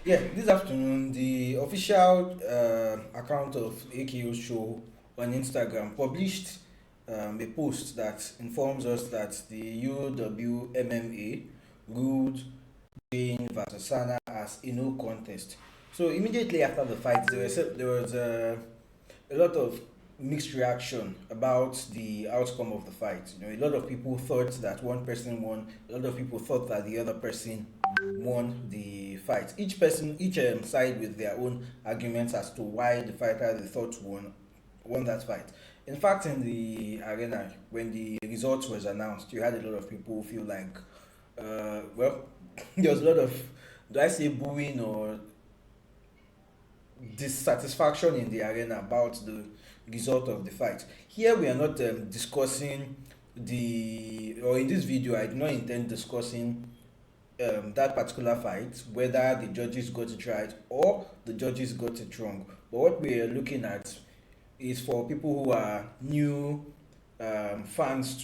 Yeah, this afternoon, the official account of AKO show on Instagram published a post that informs us that the UWMMA ruled Jane versus Sanaa as a no contest. So immediately after the fight, there was a lot of mixed reaction about the outcome of the fight. You know, a lot of people thought that one person won. A lot of people thought that the other person won the fight. Each side with their own arguments as to why the fighter they thought won that fight. In fact, in the arena, when the results was announced, you had a lot of people feel like, well, there was a lot of, do I say booing or dissatisfaction in the arena about the result of the fight. Here we are not discussing or in this video, I do not intend discussing that particular fight, whether the judges got it right or the judges got it wrong. But what we are looking at is for people who are new fans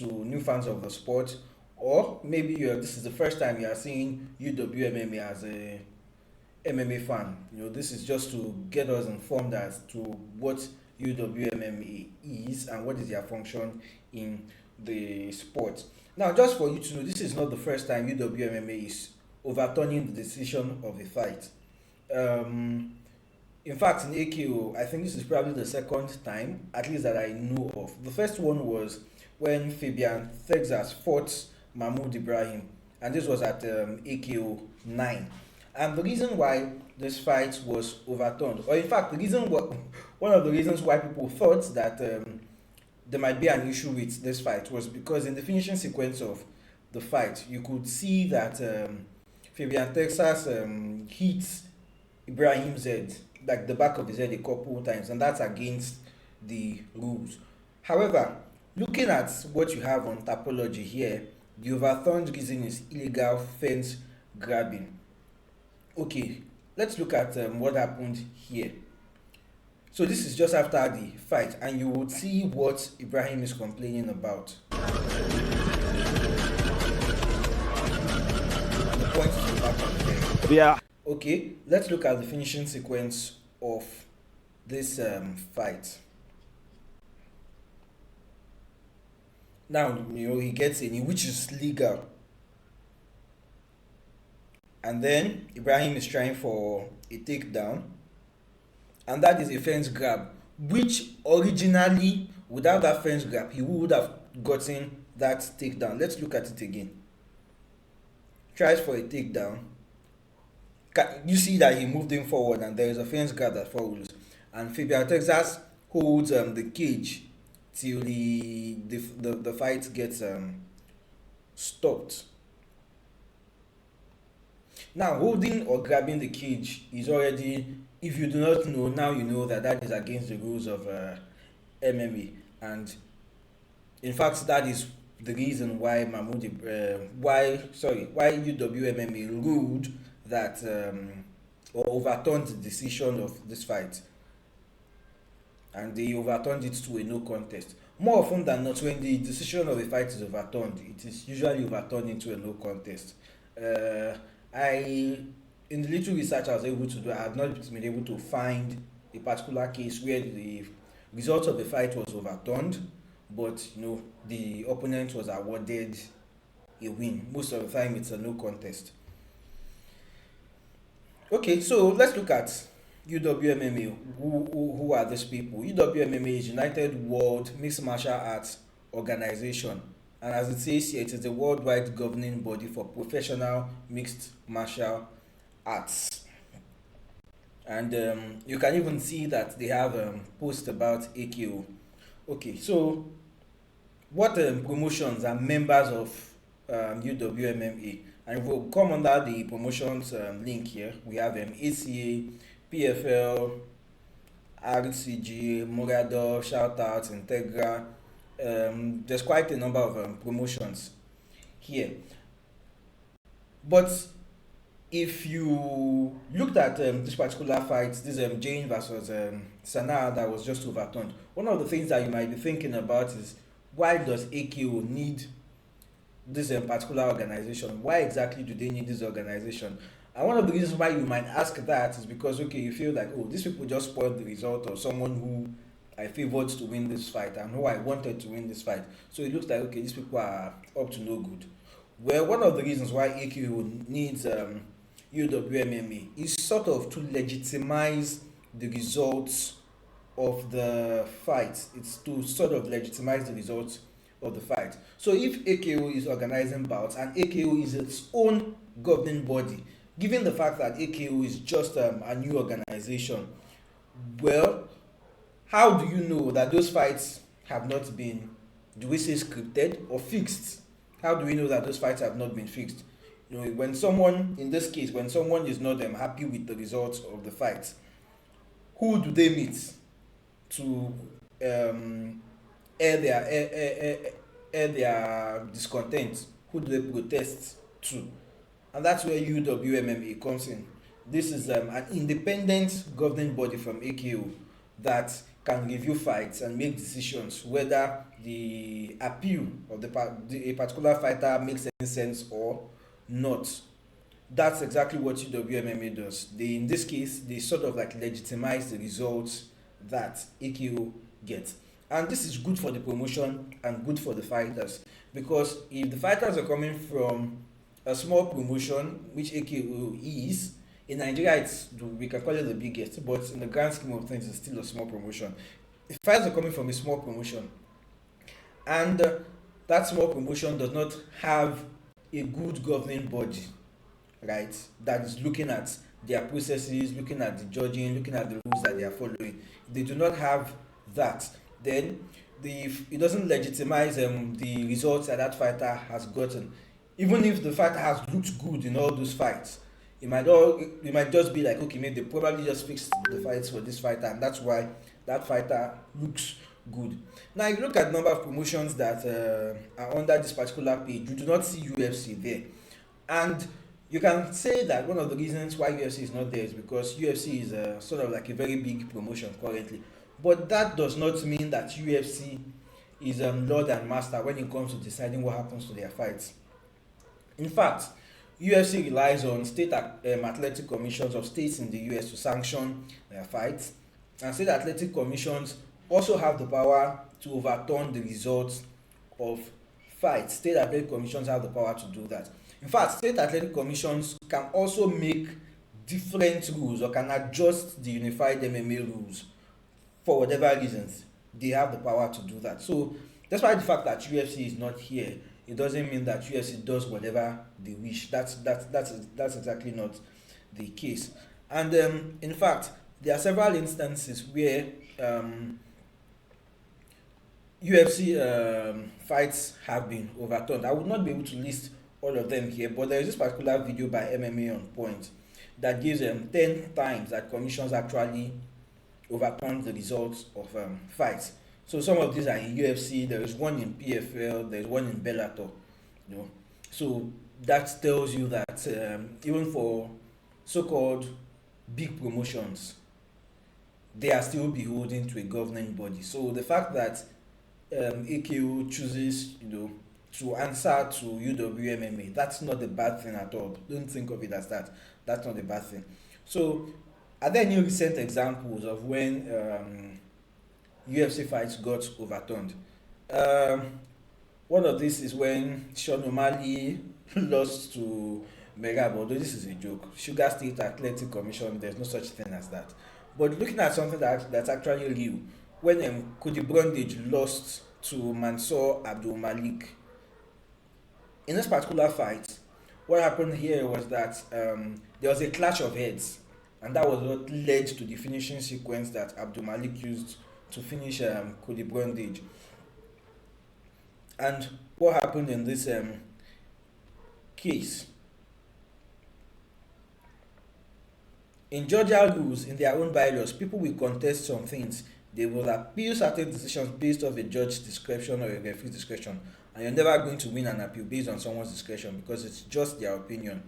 of the sport, or maybe this is the first time you are seeing UWMMA as a MMA fan. You know, this is just to get us informed as to what UWMMA is and what is their function in the sport. Now, just for you to know, this is not the first time UWMMA is overturning the decision of a fight. Um, in fact, in AKO, I think this is probably the second time, at least that I know of. The first one was when Fabian Texas fought Mahmoud Ibrahim, and this was at AKO 9. And the reason why this fight was overturned, or in fact, one of the reasons why people thought that there might be an issue with this fight was because in the finishing sequence of the fight, you could see that Fabian Texas hit Ibrahim's head, like the back of his head, a couple times, and that's against the rules. However, looking at what you have on topology here, the overturned reason is illegal fence grabbing. Okay, let's look at what happened here. So this is just after the fight, and you would see what Ibrahim is complaining about. And the point is the back of the head. Yeah. Okay, let's look at the finishing sequence of this fight. Now, he gets a knee, which is legal. And then Ibrahim is trying for a takedown, and that is a fence grab, which originally, without that fence grab, he would have gotten that takedown. Let's look at it again. Tries for a takedown. You see that he moved him forward, and there is a fence grab that follows. And Fabian Texas holds the cage till the fight gets stopped. Now, holding or grabbing the cage is already, if you do not know, now you know that is against the rules of MMA. And in fact, that is the reason why why UWMMA ruled that or overturned the decision of this fight. And they overturned it to a no contest. More often than not, when the decision of a fight is overturned, it is usually overturned into a no contest. In the little research I was able to do, I have not been able to find a particular case where the result of the fight was overturned, but the opponent was awarded a win. Most of the time, it's a no contest. Okay, so let's look at UWMMA. Who are these people? UWMMA is United World Mixed Martial Arts Organization, and as it says here, it is the worldwide governing body for professional mixed martial arts. And you can even see that they have posts about AKO. Okay, so what promotions are members of UWMMA? And we'll come under the promotions link here. We have ACA, PFL, RCG, Morador, Shoutout, Integra. There's quite a number of promotions here. But if you looked at this particular fight, this Jane versus Sanaa that was just overturned, one of the things that you might be thinking about is, why does AKO need this particular organization? Why exactly do they need this organization? And one of the reasons why you might ask that is because, okay, you feel like, oh, these people just spoiled the result of someone who I favored to win this fight and who I wanted to win this fight. So it looks like, okay, these people are up to no good. Well, one of the reasons why AKO needs UWMMA is sort of to legitimize the results of the fight. It's to sort of legitimize the results of the fight. So if AKO is organizing bouts and AKO is its own governing body, given the fact that AKO is just a new organization, well, how do you know that those fights have not been, do we say scripted or fixed? How do we know that those fights have not been fixed? You know, when someone, in this case, when someone is not happy with the results of the fight, who do they meet to um, air their discontent? Who do they protest to? And that's where UWMMA comes in. This is an independent governing body from AKO that can review fights and make decisions whether the appeal of a particular fighter makes any sense or not. That's exactly what UWMMA does. They, in this case, they sort of like legitimize the results that AKO gets. And this is good for the promotion and good for the fighters, because if the fighters are coming from a small promotion, which AKO is, in Nigeria, we can call it the biggest, but in the grand scheme of things, it's still a small promotion. If fighters are coming from a small promotion, and that small promotion does not have a good governing body, right, that is looking at their processes, looking at the judging, looking at the rules that they are following, they do not have that, then it doesn't legitimize the results that fighter has gotten. Even if the fighter has looked good in all those fights, it might just be like, okay, maybe they probably just fixed the fights for this fighter, and that's why that fighter looks good. Now, if you look at the number of promotions that are under this particular page, you do not see UFC there. And you can say that one of the reasons why UFC is not there is because UFC is sort of like a very big promotion currently. But that does not mean that UFC is lord and master when it comes to deciding what happens to their fights. In fact, UFC relies on state athletic commissions of states in the US to sanction their fights, and state athletic commissions also have the power to overturn the results of fights. State athletic commissions have the power to do that. In fact, state athletic commissions can also make different rules or can adjust the unified MMA rules for whatever reasons. They have the power to do that. So that's why the fact that UFC is not here, it doesn't mean that UFC does whatever they wish. That's exactly not the case. And in fact, there are several instances where UFC fights have been overturned. I would not be able to list all of them here, but there is this particular video by MMA on Point that gives 10 times that commissions actually overturned the results of fights. So some of these are in UFC, there is one in PFL, there is one in Bellator. You know, so that tells you that even for so-called big promotions, they are still beholden to a governing body. So the fact that AKO chooses, to answer to UWMMA, that's not a bad thing at all. Don't think of it as that. That's not a bad thing. So, are there any recent examples of when UFC fights got overturned? One of this is when Sean O'Malley lost to Merab, although this is a joke. Sugar State Athletic Commission, there's no such thing as that. But looking at something that's actually real, when Cody Brundage lost to Mansour Abdul Malik, in this particular fight, what happened here was that there was a clash of heads, and that was what led to the finishing sequence that Abdul Malik used to finish Cody Brundage. And what happened in this case? In Georgia rules, in their own bylaws, people will contest some things. They will appeal certain decisions based off a judge's discretion or a referee's discretion, and you're never going to win an appeal based on someone's discretion because it's just their opinion.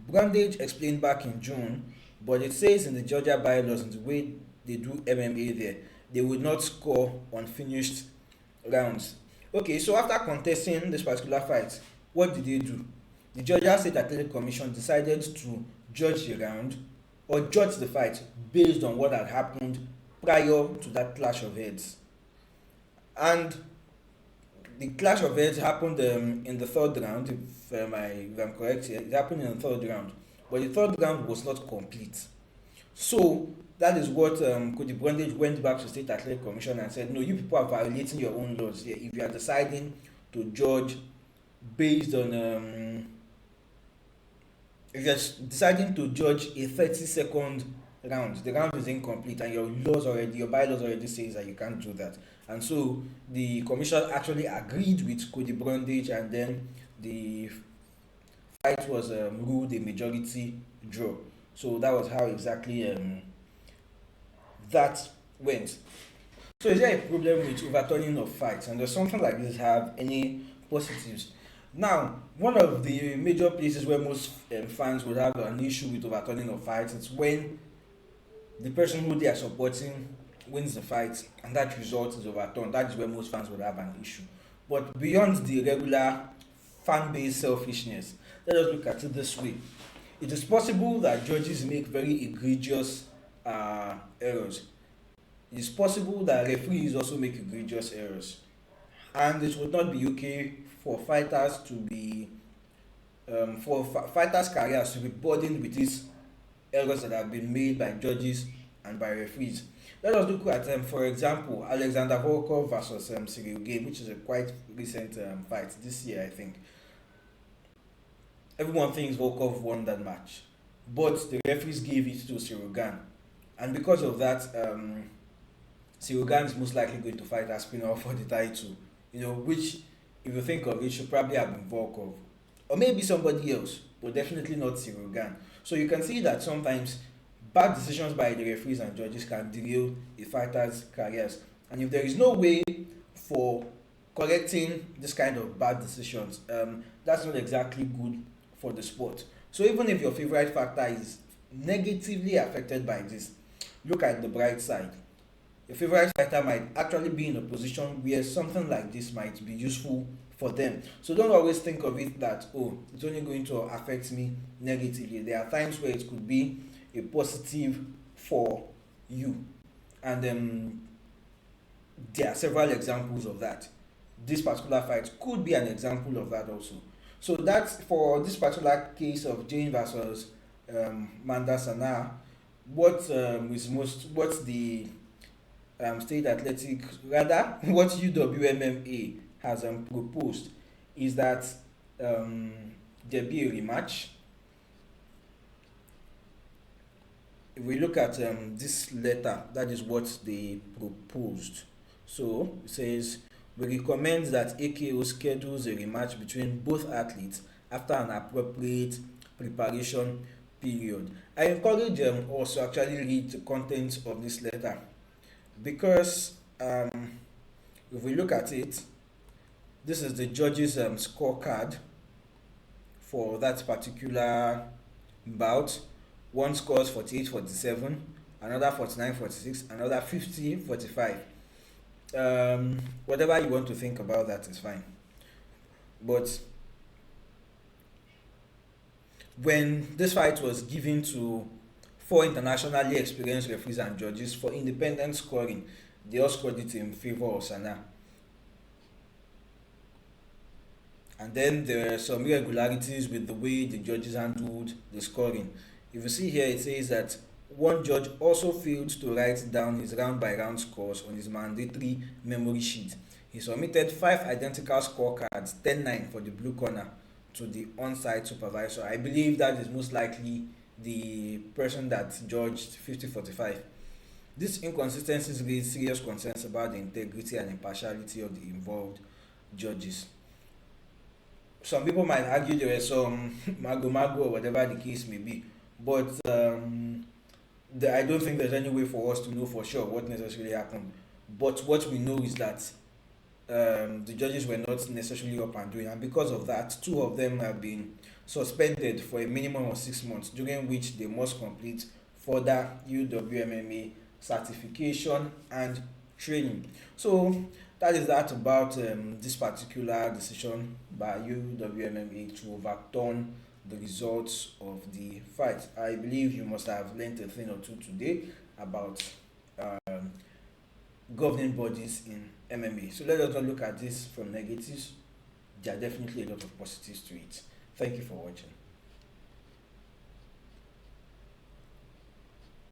Brundage explained back in June, but it says in the Georgia bylaws, in the way they do MMA there, they would not score unfinished rounds. Okay, so after contesting this particular fight, what did they do? The Georgia State Athletic Commission decided to judge the round or judge the fight based on what had happened prior to that clash of heads. And the clash of heads happened in the third round, if I'm correct here. It happened in the third round, but the third round was not complete. So that is what Cody Brundage went back to State Athletic Commission and said, no, you people are violating your own laws here. If you are deciding to judge based on if you're deciding to judge a 30-second round, the round is incomplete, and your bylaws already says that you can't do that. And so the commission actually agreed with Cody Brundage, and then the fight was ruled a majority draw. So that was how exactly that went. So is there a problem with overturning of fights? And does something like this have any positives? Now, one of the major places where most fans would have an issue with overturning of fights is when the person who they are supporting wins the fight and that result is overturned. That is where most fans would have an issue. But beyond the regular fan-based selfishness, let us look at it this way. It is possible that judges make very egregious errors. It is possible that referees also make egregious errors. And it would not be okay for fighters to be fighters' careers to be burdened with these errors that have been made by judges and by referees. Let us look at, for example, Alexander Volkov versus Cyril Gane, which is a quite recent fight this year, I think. Everyone thinks Volkov won that match, but the referees gave it to Cyril Gane, and because of that, Cyril Gane is most likely going to fight Aspinall for the title. Which, if you think of it, should probably have been Volkov, or maybe somebody else, but definitely not Cyril Gane. So you can see that sometimes bad decisions by the referees and judges can derail a fighter's careers, and if there is no way for correcting this kind of bad decisions, that's not exactly good for the sport. So even if your favorite fighter is negatively affected by this, look at the bright side. Your favorite fighter might actually be in a position where something like this might be useful for them. So don't always think of it that, oh, it's only going to affect me negatively. There are times where it could be a positive for you. And there are several examples of that. This particular fight could be an example of that also. So that's for this particular case of Jane versus Mandar Sanaa. What's the state athletic, rather, what UWMMA has proposed is that there be a rematch. If we look at this letter, that is what they proposed. So it says, we recommend that AKO schedules a rematch between both athletes after an appropriate preparation period. I encourage us to actually read the contents of this letter, because if we look at it, this is the judges' scorecard for that particular bout. One scores 48-47, another 49-46, another 50-45. Whatever you want to think about that is fine. But when this fight was given to 4 internationally experienced referees and judges for independent scoring, they all scored it in favor of Sanaa. And then there are some irregularities with the way the judges handled the scoring. If you see here, it says that one judge also failed to write down his round-by-round scores on his mandatory memory sheet. He submitted 5 identical scorecards, 10-9 for the blue corner, to the on-site supervisor. I believe that is most likely the person that judged 50-45. These inconsistencies raise serious concerns about the integrity and impartiality of the involved judges. Some people might argue there were some mago or whatever the case may be, but I don't think there's any way for us to know for sure what necessarily happened. But what we know is that the judges were not necessarily up and doing, and because of that, 2 of them have been suspended for a minimum of 6 months, during which they must complete further UWMMA certification and training. So that is that about this particular decision by UWMMA to overturn the results of the fight. I believe you must have learned a thing or two today about um, governing bodies in MMA. So let us not look at this from negatives. There are definitely a lot of positives to it. Thank you for watching.